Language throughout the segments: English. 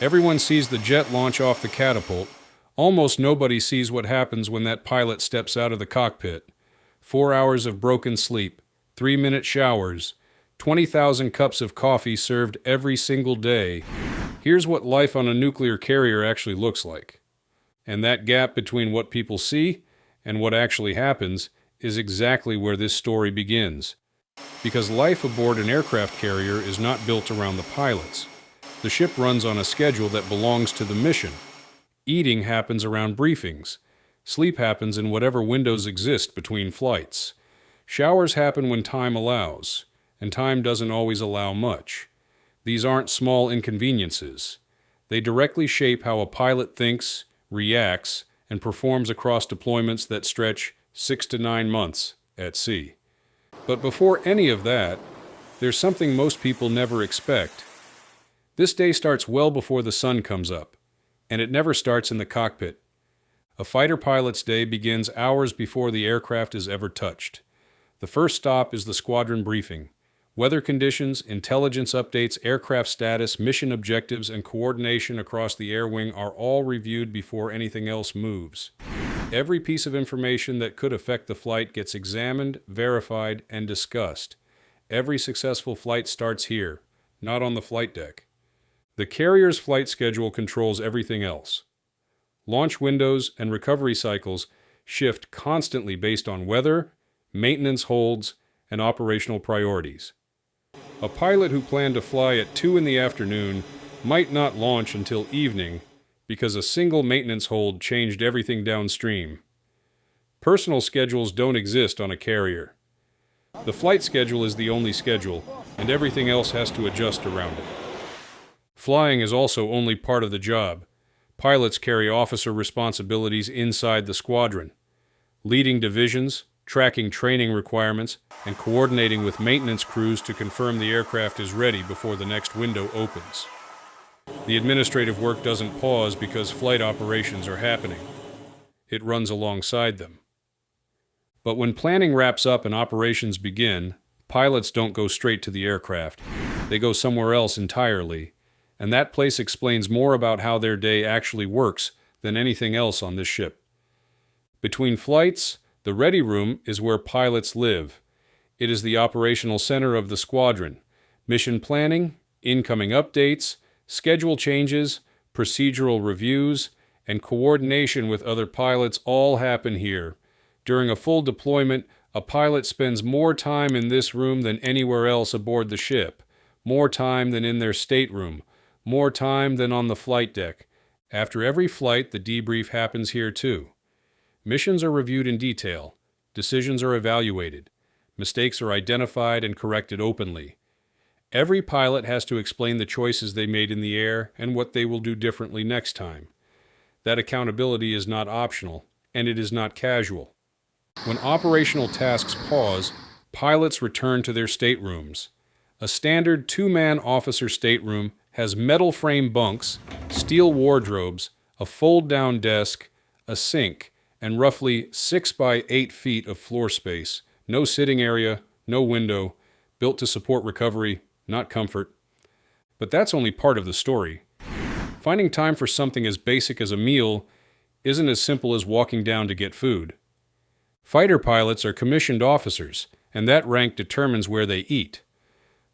Everyone sees the jet launch off the catapult. Almost nobody sees what happens when that pilot steps out of the cockpit. 4 hours of broken sleep, 3-minute showers, 20,000 cups of coffee served every single day. Here's what life on a nuclear carrier actually looks like. And that gap between what people see and what actually happens is exactly where this story begins. Because life aboard an aircraft carrier is not built around the pilots. The ship runs on a schedule that belongs to the mission. Eating happens around briefings. Sleep happens in whatever windows exist between flights. Showers happen when time allows, and time doesn't always allow much. These aren't small inconveniences. They directly shape how a pilot thinks, reacts, and performs across deployments that stretch 6 to 9 months at sea. But before any of that, there's something most people never expect. This day starts well before the sun comes up, and it never starts in the cockpit. A fighter pilot's day begins hours before the aircraft is ever touched. The first stop is the squadron briefing. Weather conditions, intelligence updates, aircraft status, mission objectives, and coordination across the air wing are all reviewed before anything else moves. Every piece of information that could affect the flight gets examined, verified, and discussed. Every successful flight starts here, not on the flight deck. The carrier's flight schedule controls everything else. Launch windows and recovery cycles shift constantly based on weather, maintenance holds, and operational priorities. A pilot who planned to fly at 2 in the afternoon might not launch until evening because a single maintenance hold changed everything downstream. Personal schedules don't exist on a carrier. The flight schedule is the only schedule, and everything else has to adjust around it. Flying is also only part of the job. Pilots carry officer responsibilities inside the squadron, leading divisions, tracking training requirements, and coordinating with maintenance crews to confirm the aircraft is ready before the next window opens. The administrative work doesn't pause because flight operations are happening. It runs alongside them. But when planning wraps up and operations begin, pilots don't go straight to the aircraft. They go somewhere else entirely. And that place explains more about how their day actually works than anything else on this ship. Between flights, the ready room is where pilots live. It is the operational center of the squadron. Mission planning, incoming updates, schedule changes, procedural reviews, and coordination with other pilots all happen here. During a full deployment, a pilot spends more time in this room than anywhere else aboard the ship, more time than in their stateroom, more time than on the flight deck. After every flight, the debrief happens here too. Missions are reviewed in detail. Decisions are evaluated. Mistakes are identified and corrected openly. Every pilot has to explain the choices they made in the air and what they will do differently next time. That accountability is not optional, and it is not casual. When operational tasks pause, pilots return to their staterooms. A standard 2-man officer stateroom has metal frame bunks, steel wardrobes, a fold-down desk, a sink, and roughly 6 by 8 feet of floor space. No sitting area, no window, built to support recovery, not comfort. But that's only part of the story. Finding time for something as basic as a meal isn't as simple as walking down to get food. Fighter pilots are commissioned officers, and that rank determines where they eat.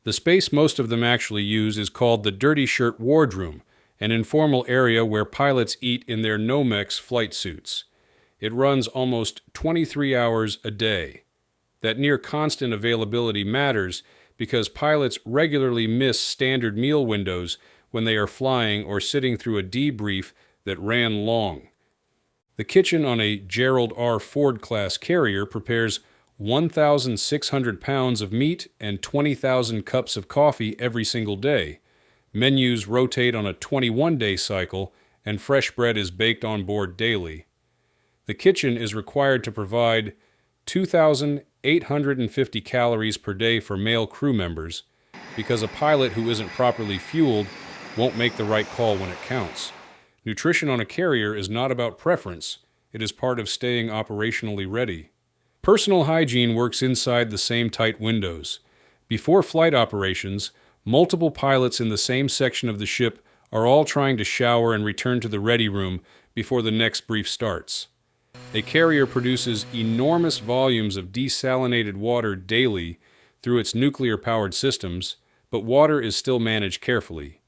The space most of them actually use is called the dirty shirt wardroom, an informal area where pilots eat in their Nomex flight suits. It runs almost 23 hours a day. That near constant availability matters because pilots regularly miss standard meal windows when they are flying or sitting through a debrief that ran long. The kitchen on a Gerald R. Ford-class carrier prepares 1,600 pounds of meat and 20,000 cups of coffee every single day. Menus rotate on a 21-day cycle, and fresh bread is baked on board daily. The kitchen is required to provide 2,850 calories per day for male crew members because a pilot who isn't properly fueled won't make the right call when it counts. Nutrition on a carrier is not about preference. It is part of staying operationally ready. Personal hygiene works inside the same tight windows. Before flight operations, multiple pilots in the same section of the ship are all trying to shower and return to the ready room before the next brief starts. A carrier produces enormous volumes of desalinated water daily through its nuclear-powered systems, but water is still managed carefully.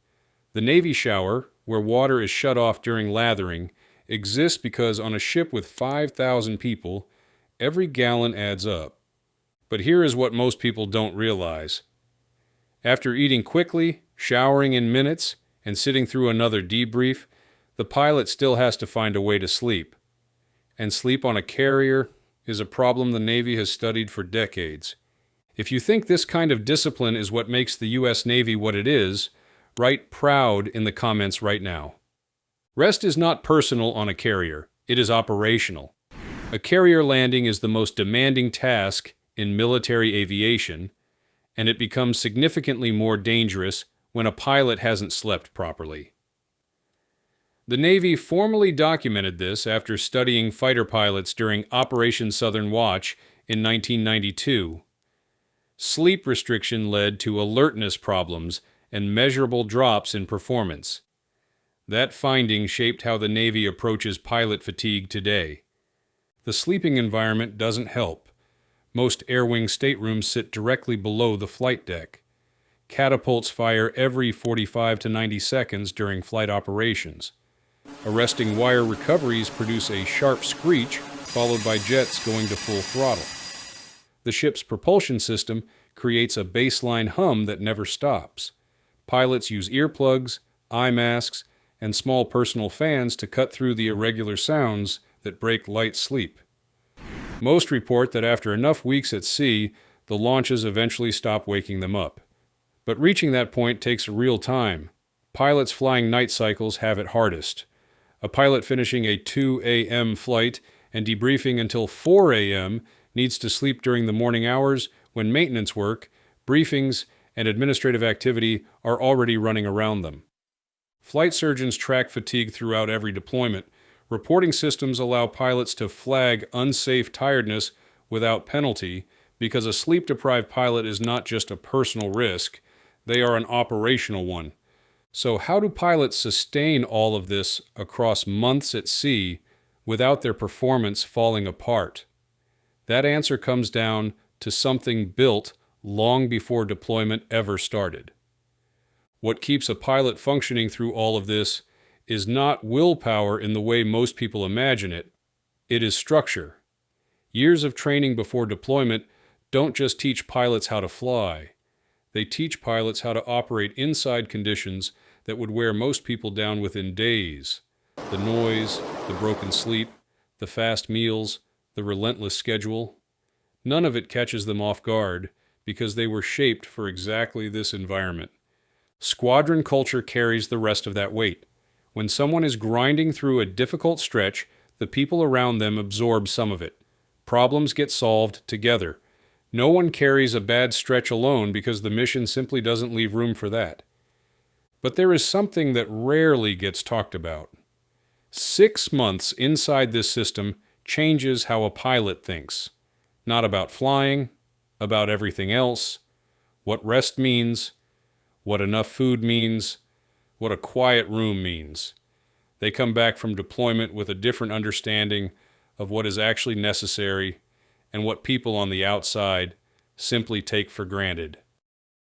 The Navy shower, where water is shut off during lathering, exists because on a ship with 5,000 people, every gallon adds up. But here is what most people don't realize. After eating quickly, showering in minutes, and sitting through another debrief, the pilot still has to find a way to sleep. And sleep on a carrier is a problem the Navy has studied for decades. If you think this kind of discipline is what makes the US Navy what it is, write proud in the comments right now. Rest is not personal on a carrier, it is operational. A carrier landing is the most demanding task in military aviation, and it becomes significantly more dangerous when a pilot hasn't slept properly. The Navy formally documented this after studying fighter pilots during Operation Southern Watch in 1992. Sleep restriction led to alertness problems and measurable drops in performance. That finding shaped how the Navy approaches pilot fatigue today. The sleeping environment doesn't help. Most air wing staterooms sit directly below the flight deck. Catapults fire every 45 to 90 seconds during flight operations. Arresting wire recoveries produce a sharp screech, followed by jets going to full throttle. The ship's propulsion system creates a baseline hum that never stops. Pilots use earplugs, eye masks, and small personal fans to cut through the irregular sounds that break light sleep. Most report that after enough weeks at sea, the launches eventually stop waking them up. But reaching that point takes real time. Pilots flying night cycles have it hardest. A pilot finishing a 2 a.m. flight and debriefing until 4 a.m. needs to sleep during the morning hours when maintenance work, briefings, and administrative activity are already running around them. Flight surgeons track fatigue throughout every deployment. Reporting systems allow pilots to flag unsafe tiredness without penalty because a sleep-deprived pilot is not just a personal risk, they are an operational one. So how do pilots sustain all of this across months at sea without their performance falling apart? That answer comes down to something built long before deployment ever started. What keeps a pilot functioning through all of this is not willpower in the way most people imagine it. It is structure. Years of training before deployment don't just teach pilots how to fly. They teach pilots how to operate inside conditions that would wear most people down within days. The noise, the broken sleep, the fast meals, the relentless schedule. None of it catches them off guard because they were shaped for exactly this environment. Squadron culture carries the rest of that weight. When someone is grinding through a difficult stretch, the people around them absorb some of it. Problems get solved together. No one carries a bad stretch alone because the mission simply doesn't leave room for that. But there is something that rarely gets talked about. 6 months inside this system changes how a pilot thinks. Not about flying, about everything else, what rest means, what enough food means, what a quiet room means. They come back from deployment with a different understanding of what is actually necessary and what people on the outside simply take for granted.